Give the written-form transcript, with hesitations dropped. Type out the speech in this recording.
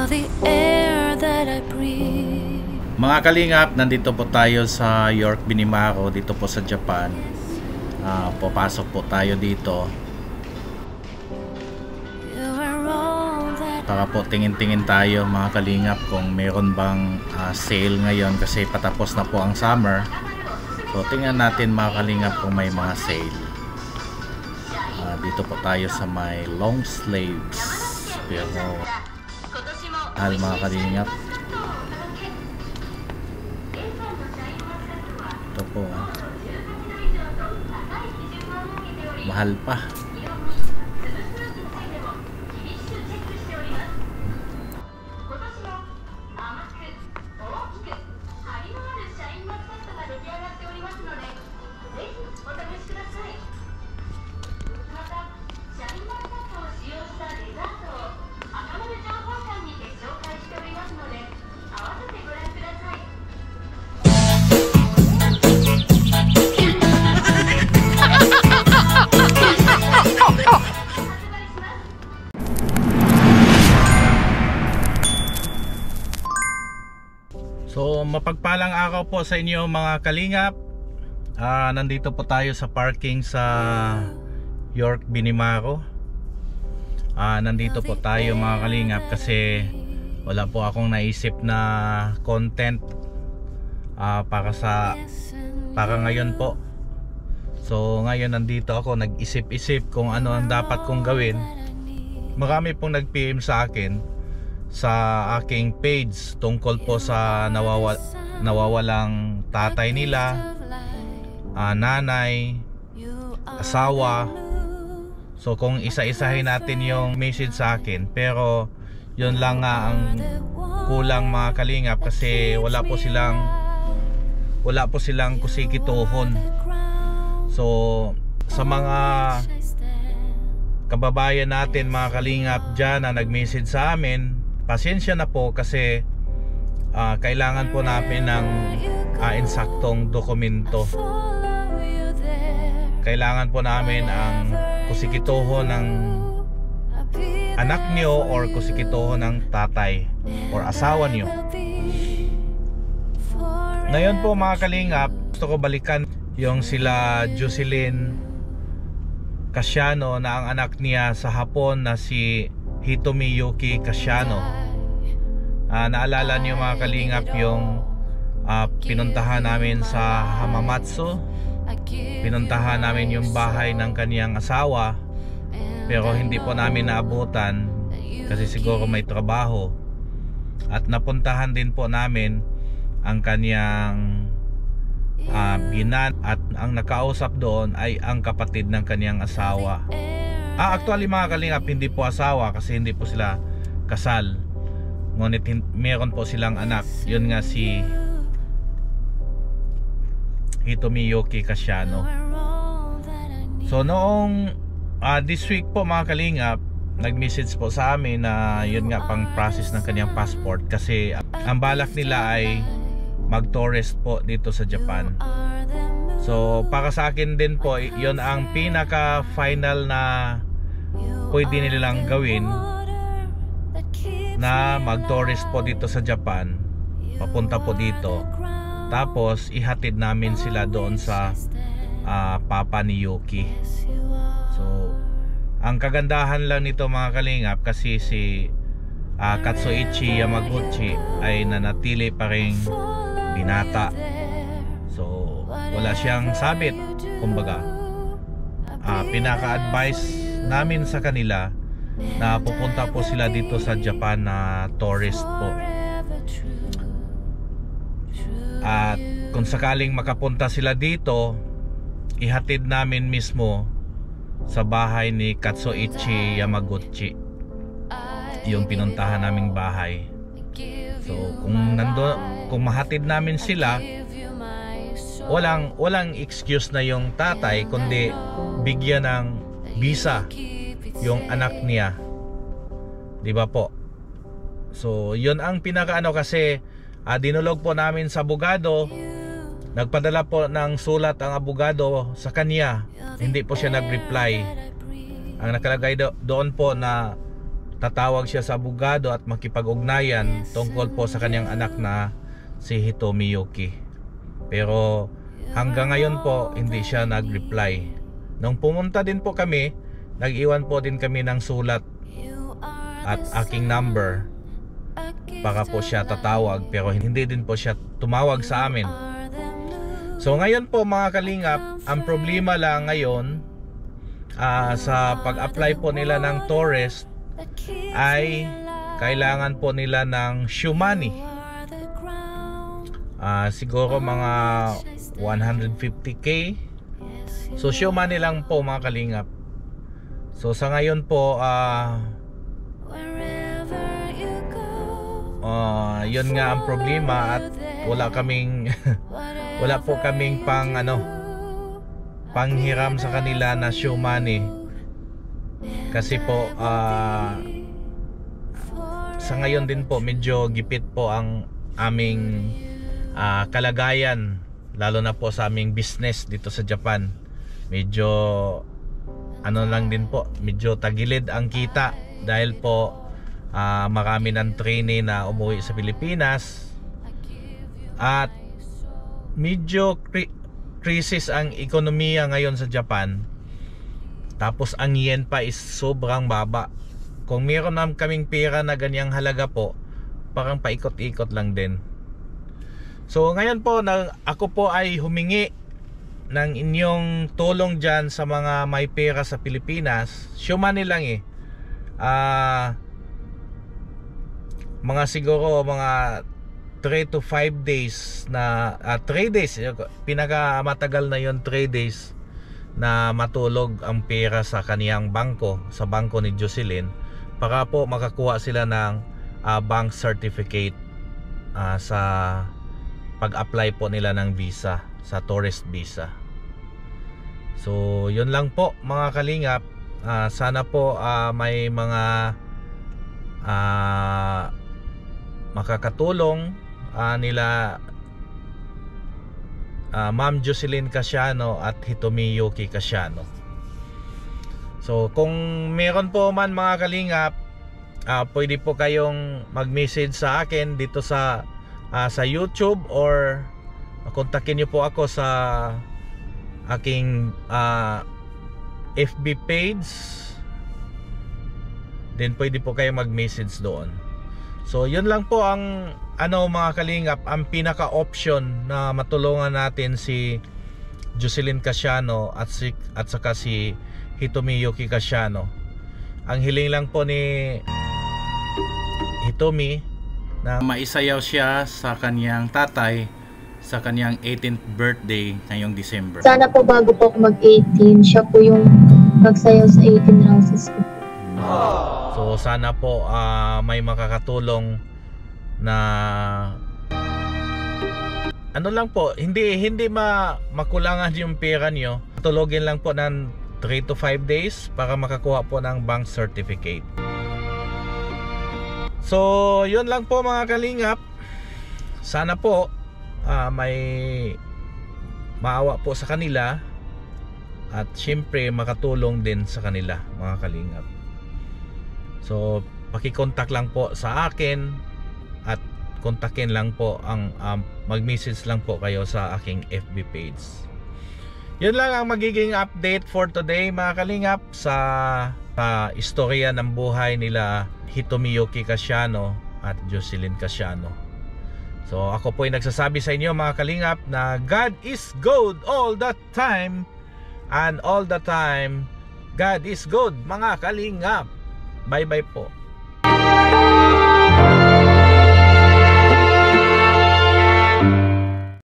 the air that I breathe. Mga kalingap, nandito po tayo sa York Binimaru, dito po sa Japan. Papasok po tayo dito para po tingin-tingin tayo mga kalingap kung meron bang sale ngayon kasi patapos na po ang summer. So tingnan natin mga kalingap kung may mga sale. Dito po tayo sa may long sleeves, pero mahal mga kalingap. Ito po mahal pa. So mapagpalang araw po sa inyo mga kalingap. Nandito po tayo sa parking sa York Binimaru. Nandito po tayo mga kalingap kasi wala po akong naisip na content para ngayon po. So ngayon nandito ako, nag-isip-isip kung ano ang dapat kong gawin. Marami pong nag-PM sa akin sa aking page tungkol po sa nawawalang tatay nila, nanay, asawa. So kung isa-isahin natin yung message sa akin, pero yun lang nga ang kulang mga kalingap kasi wala po silang kusikituhon. So sa mga kababayan natin mga kalingap dyan na nag-message sa amin, pasensya na po kasi kailangan po namin ng insaktong dokumento. Kailangan po namin ang kusikituho ng anak nyo or kusikituho ng tatay or asawa nyo. Ngayon po mga kalingap, gusto ko balikan yung sila Jocelyn Casiano na ang anak niya sa Hapon na si Hitomi Yuki Casiano. Naalala niyo mga kalingap yung pinuntahan namin sa Hamamatsu. Pinuntahan namin yung bahay ng kaniyang asawa, pero hindi po namin naabutan kasi siguro may trabaho. At napuntahan din po namin ang kaniyang binan, at ang nakausap doon ay ang kapatid ng kaniyang asawa. Actually mga kalingap, hindi po asawa kasi hindi po sila kasal. Ngunit meron po silang anak. Yun nga si Hitomi Yuki Casiano. So noong this week po mga kalingap, nag-message po sa amin na yun nga pang process ng kanyang passport kasi ang balak nila ay mag-tourist po dito sa Japan. So para sa akin din po, yun ang pinaka final na pwede nilang gawin, na mag-tourist po dito sa Japan, papunta po dito, tapos ihatid namin sila doon sa papa ni Yuki. So ang kagandahan lang nito mga kalingap kasi si Katsuichi Yamaguchi ay nanatili pa ring binata. So wala siyang sabit, kumbaga. Pinaka-advise namin sa kanila na pupunta po sila dito sa Japan na tourist po. At kung sakaling makapunta sila dito, ihatid namin mismo sa bahay ni Katsuichi Yamaguchi yung pinuntahan naming bahay. So kung mahatid namin sila, walang excuse na yung tatay, kundi bigyan ng visa yung anak niya, di ba po? So yun ang pinakaano kasi dinulog po namin sa abogado. Nagpadala po ng sulat ang abogado sa kanya, hindi po siya nag-reply. Ang nakalagay doon po na tatawag siya sa abogado at makipag-ugnayan tungkol po sa kanyang anak na si Hitomi Yuki. Pero hanggang ngayon po hindi siya nag-reply. Nung pumunta din po kami, nag-iwan po din kami ng sulat at aking number para po siya tatawag, pero hindi din po siya tumawag sa amin. So ngayon po mga kalingap, ang problema lang ngayon sa pag-apply po nila ng tourist ay kailangan po nila ng shoe money. Siguro mga 150k. So shoe money lang po mga kalingap. So sa ngayon po yun nga ang problema, at wala kaming wala po kaming panghiram sa kanila na shoe money, kasi po sa ngayon din po medyo gipit po ang aming kalagayan, lalo na po sa aming business dito sa Japan. Medyo lang din po, medyo tagilid ang kita dahil po marami ng trainee na umuwi sa Pilipinas at medyo crisis ang ekonomiya ngayon sa Japan. Tapos ang yen pa is sobrang baba. Kung meron naman kaming pera na ganyang halaga po, parang paikot-ikot lang din. So ngayon po ako po ay humingi ng inyong tulong dyan sa mga may pera sa Pilipinas. Show money lang mga siguro mga 3 to 5 days na 3 days, pinakamatagal na yon, 3 days na matulog ang pera sa kaniyang bangko, sa bangko ni Jocelyn, para po makakuha sila ng bank certificate sa pag-apply po nila ng visa, sa tourist visa. So yun lang po mga kalingap. Sana po may mga makakatulong nila Ma'am Jocelyn Casiano at Hitomi Yuki Casiano. So kung meron po man mga kalingap, pwede po kayong mag-message sa akin dito sa YouTube, or kontakin niyo po ako sa aking FB page. Then pwede po kayong mag-message doon. So yun lang po ang mga kalingap, ang pinaka option na matulungan natin si Jocelyn Casiano at saka si Hitomi Yuki Casiano. Ang hiling lang po ni Hitomi na maisayaw siya sa kanyang tatay sa kanyang 18th birthday ngayong December. Sana po bago po ako mag-18, siya po yung magsayaw sa 18 roses ko. So sana po may makakatulong na lang po, hindi makulangan yung pera nyo. Tulogin lang po ng 3 to 5 days para makakuha po ng bank certificate. So yun lang po mga kalingap. Sana po may maawa po sa kanila, at syempre makatulong din sa kanila mga kalingap. So paki-contact lang po sa akin, at kontakin lang po mag-message lang po kayo sa aking FB page. Yun lang ang magiging update for today mga kalingap sa istorya ng buhay nila Hitomi Yuki Casiano at Jocelyn Casiano. So ako po ay nagsasabi sa inyo mga kalingap na God is good all the time, and all the time God is good mga kalingap. Bye bye po.